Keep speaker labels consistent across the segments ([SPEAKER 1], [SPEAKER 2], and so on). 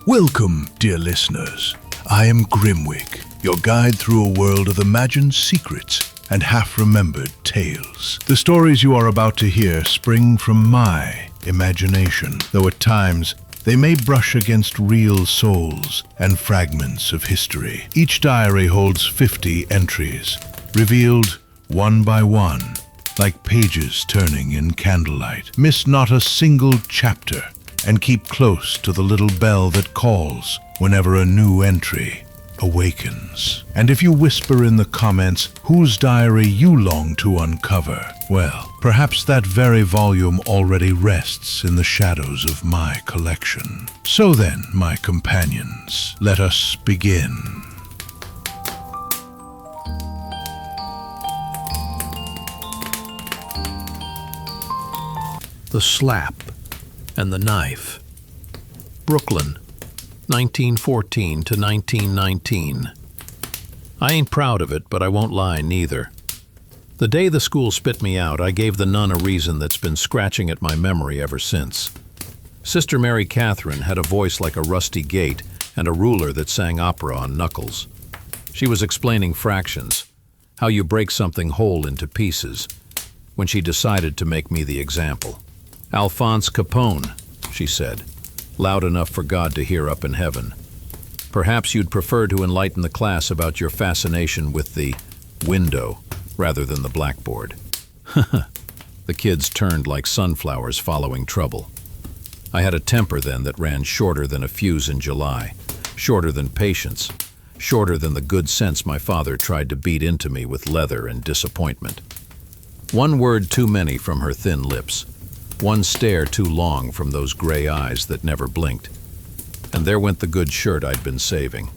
[SPEAKER 1] Welcome, dear listeners. I am Grimwick, your guide through a world of imagined secrets and half-remembered tales. The stories you are about to hear spring from my imagination, though at times they may brush against real souls and fragments of history. Each diary holds 50 entries, revealed one by one, like pages turning in candlelight. Miss not a single chapter, and keep close to the little bell that calls whenever a new entry awakens. And if you whisper in the comments whose diary you long to uncover, well, perhaps that very volume already rests in the shadows of my collection. So then, my companions, let us begin.
[SPEAKER 2] The Slap and the Knife. Brooklyn, 1914 to 1919. I ain't proud of it, but I won't lie neither. The day the school spit me out, I gave the nun a reason that's been scratching at my memory ever since. Sister Mary Catherine had a voice like a rusty gate and a ruler that sang opera on knuckles. She was explaining fractions, how you break something whole into pieces, when she decided to make me the example. Alphonse Capone, she said, loud enough for God to hear up in heaven. Perhaps you'd prefer to enlighten the class about your fascination with the window rather than the blackboard. The kids turned like sunflowers following trouble. I had a temper then that ran shorter than a fuse in July, shorter than patience, shorter than the good sense my father tried to beat into me with leather and disappointment. One word too many from her thin lips. One stare too long from those gray eyes that never blinked. And there went the good shirt I'd been saving.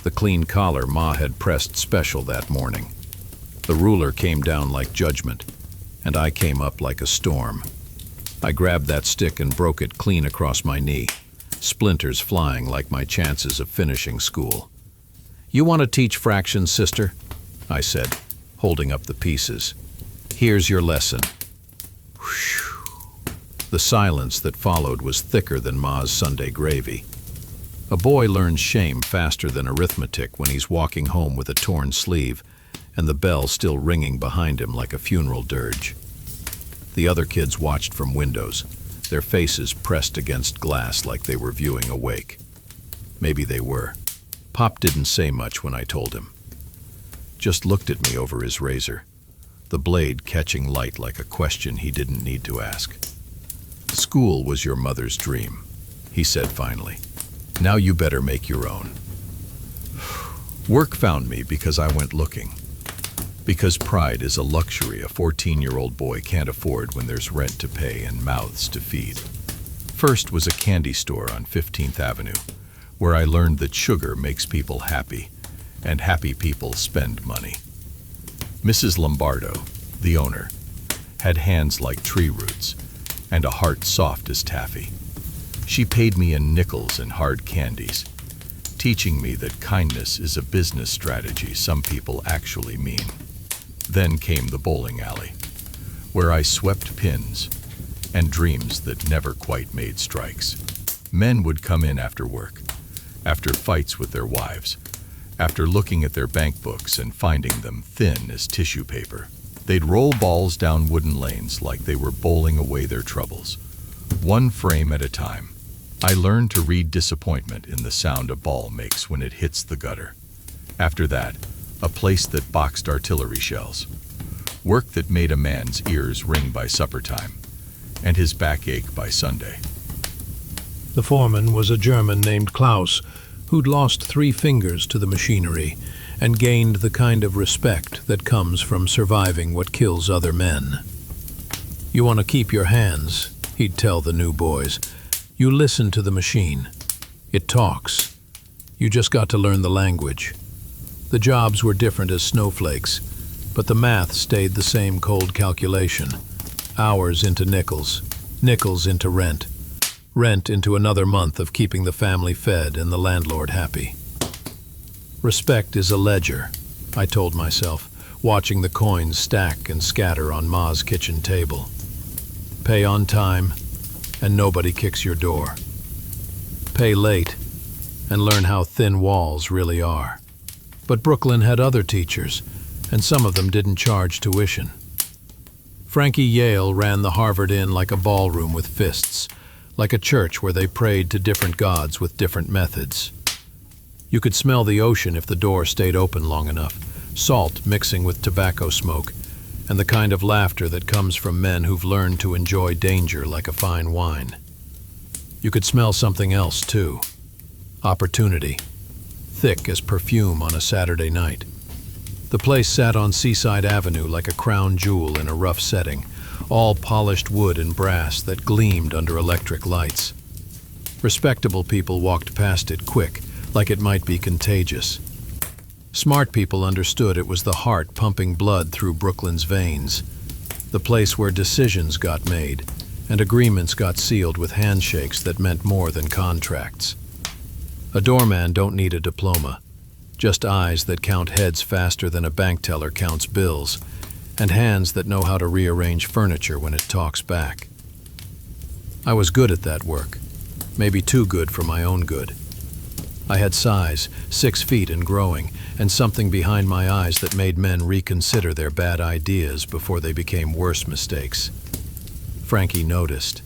[SPEAKER 2] The clean collar Ma had pressed special that morning. The ruler came down like judgment, and I came up like a storm. I grabbed that stick and broke it clean across my knee, splinters flying like my chances of finishing school. "You want to teach fractions, sister?" I said, holding up the pieces. "Here's your lesson." Whew. The silence that followed was thicker than Ma's Sunday gravy. A boy learns shame faster than arithmetic when he's walking home with a torn sleeve and the bell still ringing behind him like a funeral dirge. The other kids watched from windows, their faces pressed against glass like they were viewing a wake. Maybe they were. Pop didn't say much when I told him. Just looked at me over his razor, the blade catching light like a question he didn't need to ask. "School was your mother's dream," he said finally. "Now you better make your own." Work found me because I went looking. Because pride is a luxury a 14-year-old boy can't afford when there's rent to pay and mouths to feed. First was a candy store on 15th Avenue, where I learned that sugar makes people happy, and happy people spend money. Mrs. Lombardo, the owner, had hands like tree roots, and a heart soft as taffy. She paid me in nickels and hard candies, teaching me that kindness is a business strategy some people actually mean. Then came the bowling alley, where I swept pins and dreams that never quite made strikes. Men would come in after work, after fights with their wives, after looking at their bank books and finding them thin as tissue paper. They'd roll balls down wooden lanes like they were bowling away their troubles, one frame at a time. I learned to read disappointment in the sound a ball makes when it hits the gutter. After that, a place that boxed artillery shells. Work that made a man's ears ring by supper time, and his back ache by Sunday. The foreman was a German named Klaus, who'd lost 3 fingers to the machinery and gained the kind of respect that comes from surviving what kills other men. "You want to keep your hands," he'd tell the new boys. "You listen to the machine. It talks. You just got to learn the language." The jobs were different as snowflakes, but the math stayed the same cold calculation. Hours into nickels, nickels into rent, rent into another month of keeping the family fed and the landlord happy. Respect is a ledger, I told myself, watching the coins stack and scatter on Ma's kitchen table. Pay on time, and nobody kicks your door. Pay late and learn how thin walls really are. But Brooklyn had other teachers, and some of them didn't charge tuition. Frankie Yale ran the Harvard Inn like a ballroom with fists, like a church where they prayed to different gods with different methods. You could smell the ocean if the door stayed open long enough, salt mixing with tobacco smoke, and the kind of laughter that comes from men who've learned to enjoy danger like a fine wine. You could smell something else, too. Opportunity, thick as perfume on a Saturday night. The place sat on Seaside Avenue like a crown jewel in a rough setting, all polished wood and brass that gleamed under electric lights. Respectable people walked past it quick, like it might be contagious. Smart people understood it was the heart pumping blood through Brooklyn's veins, the place where decisions got made and agreements got sealed with handshakes that meant more than contracts. A doorman don't need a diploma, just eyes that count heads faster than a bank teller counts bills, and hands that know how to rearrange furniture when it talks back. I was good at that work, maybe too good for my own good. I had size, 6 feet and growing, and something behind my eyes that made men reconsider their bad ideas before they became worse mistakes. Frankie noticed.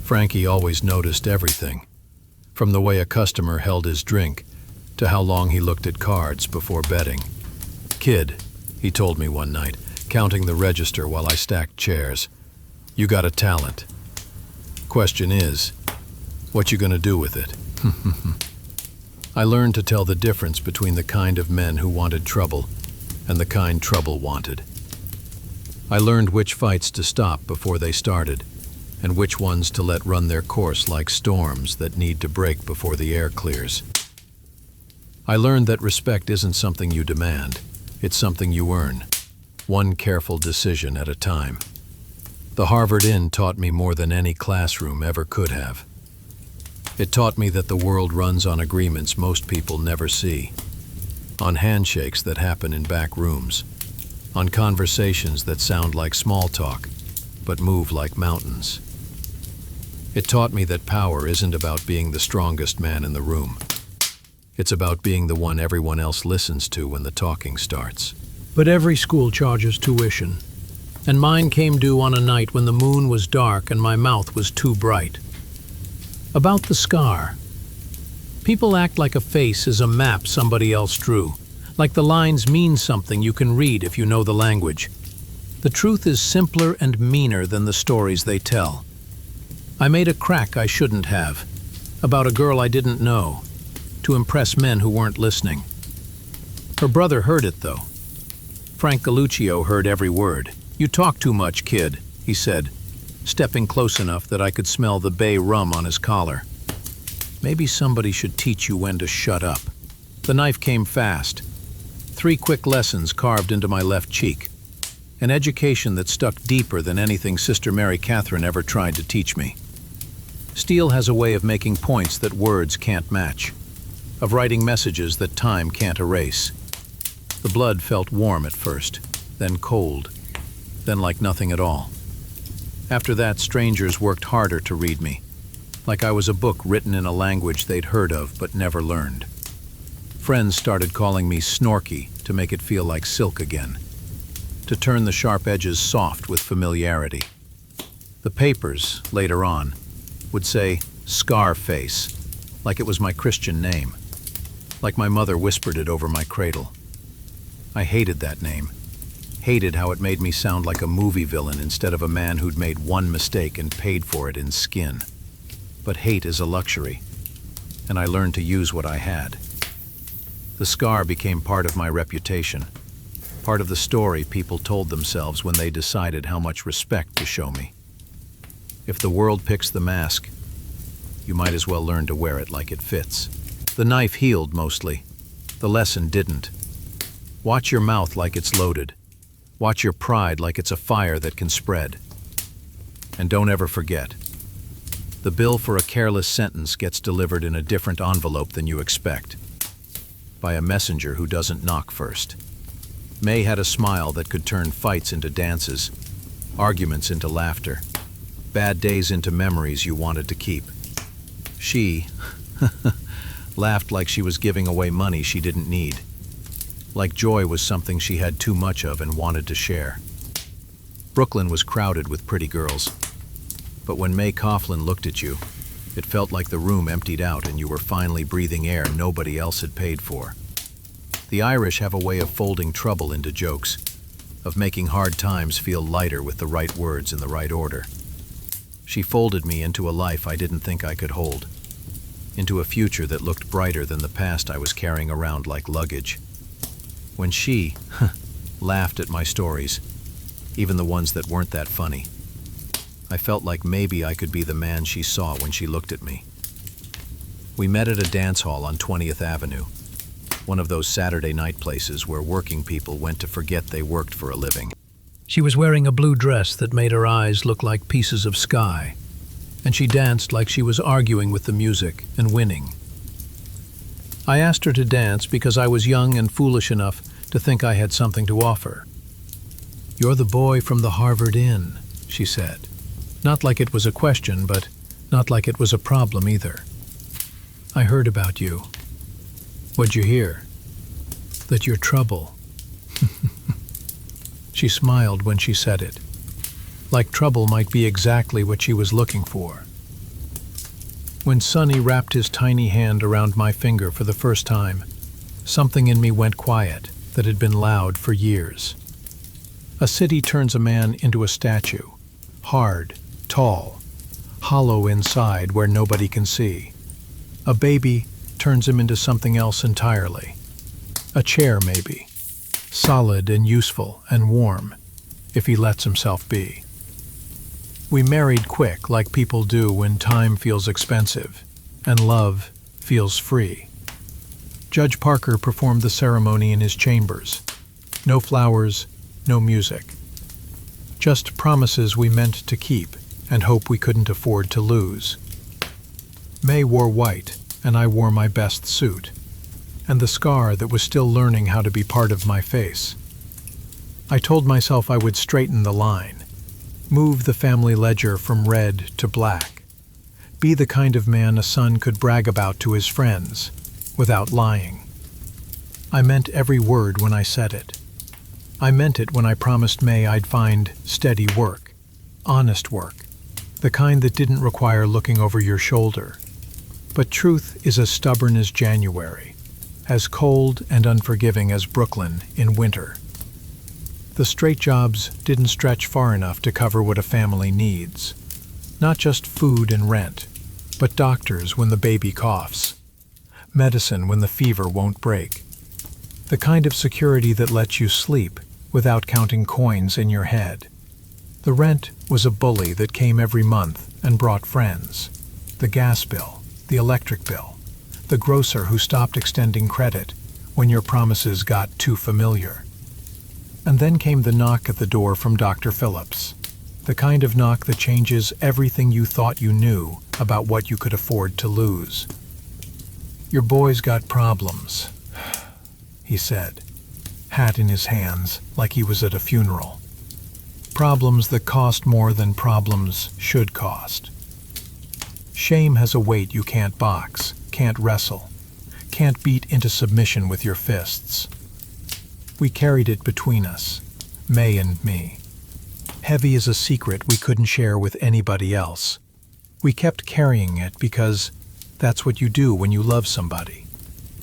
[SPEAKER 2] Frankie always noticed everything, from the way a customer held his drink to how long he looked at cards before betting. "Kid," he told me one night, counting the register while I stacked chairs, "you got a talent. Question is, what you gonna do with it?" I learned to tell the difference between the kind of men who wanted trouble and the kind trouble wanted. I learned which fights to stop before they started, and which ones to let run their course like storms that need to break before the air clears. I learned that respect isn't something you demand, it's something you earn, one careful decision at a time. The Harvard Inn taught me more than any classroom ever could have. It taught me that the world runs on agreements most people never see, on handshakes that happen in back rooms, on conversations that sound like small talk, but move like mountains. It taught me that power isn't about being the strongest man in the room. It's about being the one everyone else listens to when the talking starts. But every school charges tuition, and mine came due on a night when the moon was dark and my mouth was too bright. About the scar. People act like a face is a map somebody else drew, like the lines mean something you can read if you know the language. The truth is simpler and meaner than the stories they tell. I made a crack I shouldn't have, about a girl I didn't know, to impress men who weren't listening. Her brother heard it, though. Frank Galluccio heard every word. "You talk too much, kid," he said, stepping close enough that I could smell the bay rum on his collar. Maybe somebody should teach you when to shut up. The knife came fast. 3 quick lessons carved into my left cheek. An education that stuck deeper than anything Sister Mary Catherine ever tried to teach me. Steel has a way of making points that words can't match, of writing messages that time can't erase. The blood felt warm at first, then cold, then like nothing at all. After that, strangers worked harder to read me, like I was a book written in a language they'd heard of but never learned. Friends started calling me Snorky to make it feel like silk again, to turn the sharp edges soft with familiarity. The papers, later on, would say Scarface, like it was my Christian name, like my mother whispered it over my cradle. I hated that name, hated how it made me sound like a movie villain instead of a man who'd made one mistake and paid for it in skin. But hate is a luxury, and I learned to use what I had. The scar became part of my reputation, part of the story people told themselves when they decided how much respect to show me. If the world picks the mask, you might as well learn to wear it like it fits. The knife healed mostly. The lesson didn't. Watch your mouth like it's loaded. Watch your pride like it's a fire that can spread. And don't ever forget, the bill for a careless sentence gets delivered in a different envelope than you expect, by a messenger who doesn't knock first. May had a smile that could turn fights into dances, arguments into laughter, bad days into memories you wanted to keep. She laughed like she was giving away money she didn't need. Like joy was something she had too much of and wanted to share. Brooklyn was crowded with pretty girls. But when May Coughlin looked at you, it felt like the room emptied out and you were finally breathing air nobody else had paid for. The Irish have a way of folding trouble into jokes, of making hard times feel lighter with the right words in the right order. She folded me into a life I didn't think I could hold, into a future that looked brighter than the past I was carrying around like luggage. When she laughed at my stories, even the ones that weren't that funny, I felt like maybe I could be the man she saw when she looked at me. We met at a dance hall on 20th Avenue, one of those Saturday night places where working people went to forget they worked for a living.
[SPEAKER 3] She was wearing a blue dress that made her eyes look like pieces of sky, and she danced like she was arguing with the music and winning. I asked her to dance because I was young and foolish enough to think I had something to offer. "You're the boy from the Harvard Inn," she said. Not like it was a question, but not like it was a problem either. "I heard about you." "What'd you hear?" "That you're trouble." She smiled when she said it, like trouble might be exactly what she was looking for. When Sonny wrapped his tiny hand around my finger for the first time, something in me went quiet that had been loud for years. A city turns a man into a statue, hard, tall, hollow inside where nobody can see. A baby turns him into something else entirely. A chair, maybe, solid and useful and warm, if he lets himself be. We married quick, like people do when time feels expensive and love feels free. Judge Parker performed the ceremony in his chambers. No flowers, no music. Just promises we meant to keep and hope we couldn't afford to lose. May wore white, and I wore my best suit, and the scar that was still learning how to be part of my face. I told myself I would straighten the line, move the family ledger from red to black, be the kind of man a son could brag about to his friends, without lying. I meant every word when I said it. I meant it when I promised May I'd find steady work, honest work, the kind that didn't require looking over your shoulder. But truth is as stubborn as January, as cold and unforgiving as Brooklyn in winter. The straight jobs didn't stretch far enough to cover what a family needs. Not just food and rent, but doctors when the baby coughs, medicine when the fever won't break, the kind of security that lets you sleep without counting coins in your head. The rent was a bully that came every month and brought friends. The gas bill, the electric bill, the grocer who stopped extending credit when your promises got too familiar. And then came the knock at the door from Dr. Phillips, the kind of knock that changes everything you thought you knew about what you could afford to lose. "Your boy's got problems," he said, hat in his hands like he was at a funeral. "Problems that cost more than problems should cost. Shame has a weight you can't box, can't wrestle, can't beat into submission with your fists. We carried it between us, May and me. Heavy as a secret we couldn't share with anybody else. We kept carrying it because that's what you do when you love somebody.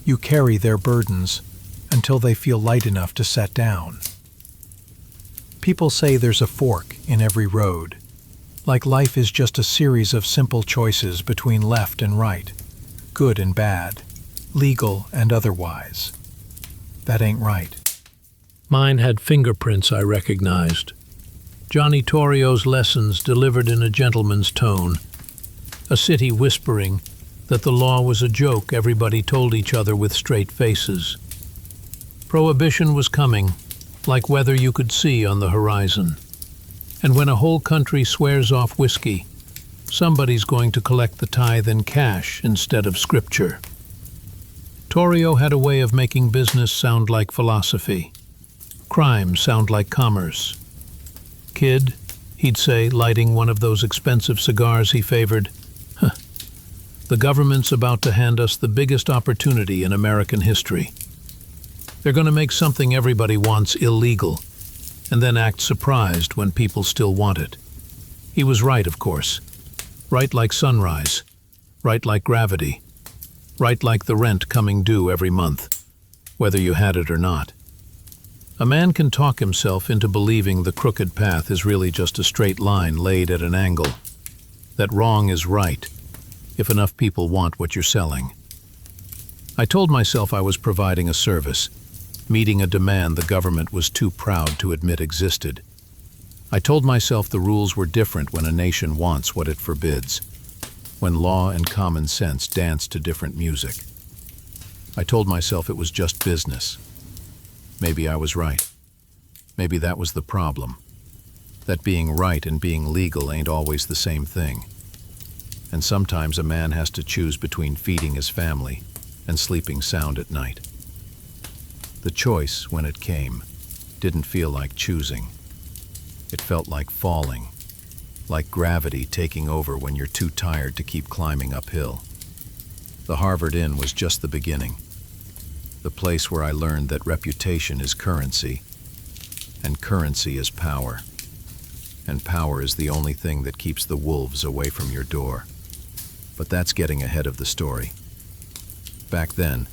[SPEAKER 3] You carry their burdens until they feel light enough to set down. People say there's a fork in every road, like life is just a series of simple choices between left and right, good and bad, legal and otherwise. That ain't right. Mine had fingerprints I recognized. Johnny Torrio's lessons delivered in a gentleman's tone. A city whispering that the law was a joke everybody told each other with straight faces. Prohibition was coming, like weather you could see on the horizon. And when a whole country swears off whiskey, somebody's going to collect the tithe in cash instead of scripture. Torrio had a way of making business sound like philosophy, crime sound like commerce. "Kid, he'd say, lighting one of those expensive cigars he favored. "Huh, the government's about to hand us the biggest opportunity in American history. They're going to make something everybody wants illegal, and then act surprised when people still want it." He was right, of course. Right like sunrise. Right like gravity. Right like the rent coming due every month, whether you had it or not. A man can talk himself into believing the crooked path is really just a straight line laid at an angle. That wrong is right, if enough people want what you're selling. I told myself I was providing a service, meeting a demand the government was too proud to admit existed. I told myself the rules were different when a nation wants what it forbids, when law and common sense dance to different music. I told myself it was just business. Maybe I was right. Maybe that was the problem. That being right and being legal ain't always the same thing. And sometimes a man has to choose between feeding his family and sleeping sound at night. The choice, when it came, didn't feel like choosing. It felt like falling, like gravity taking over when you're too tired to keep climbing uphill. The Harvard Inn was just the beginning. The place where I learned that reputation is currency, and currency is power. And power is the only thing that keeps the wolves away from your door. But that's getting ahead of the story. Back then,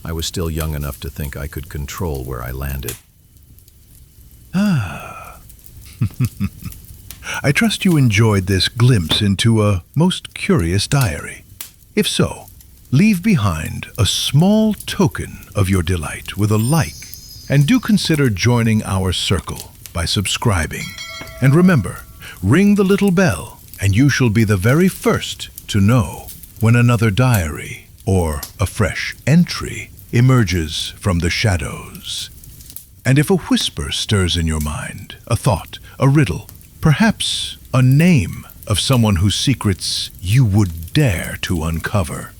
[SPEAKER 3] I was still young enough to think I could control where I landed.
[SPEAKER 1] I trust you enjoyed this glimpse into a most curious diary. If so, leave behind a small token of your delight with a like, and do consider joining our circle by subscribing. And remember, ring the little bell, and you shall be the very first to know when another diary or a fresh entry emerges from the shadows. And if a whisper stirs in your mind, a thought, a riddle, perhaps a name of someone whose secrets you would dare to uncover,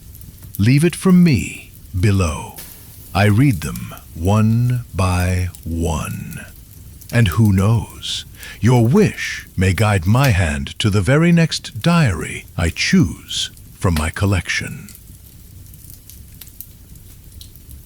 [SPEAKER 1] leave it for me below. I read them one by one. And who knows, your wish may guide my hand to the very next diary I choose from my collection.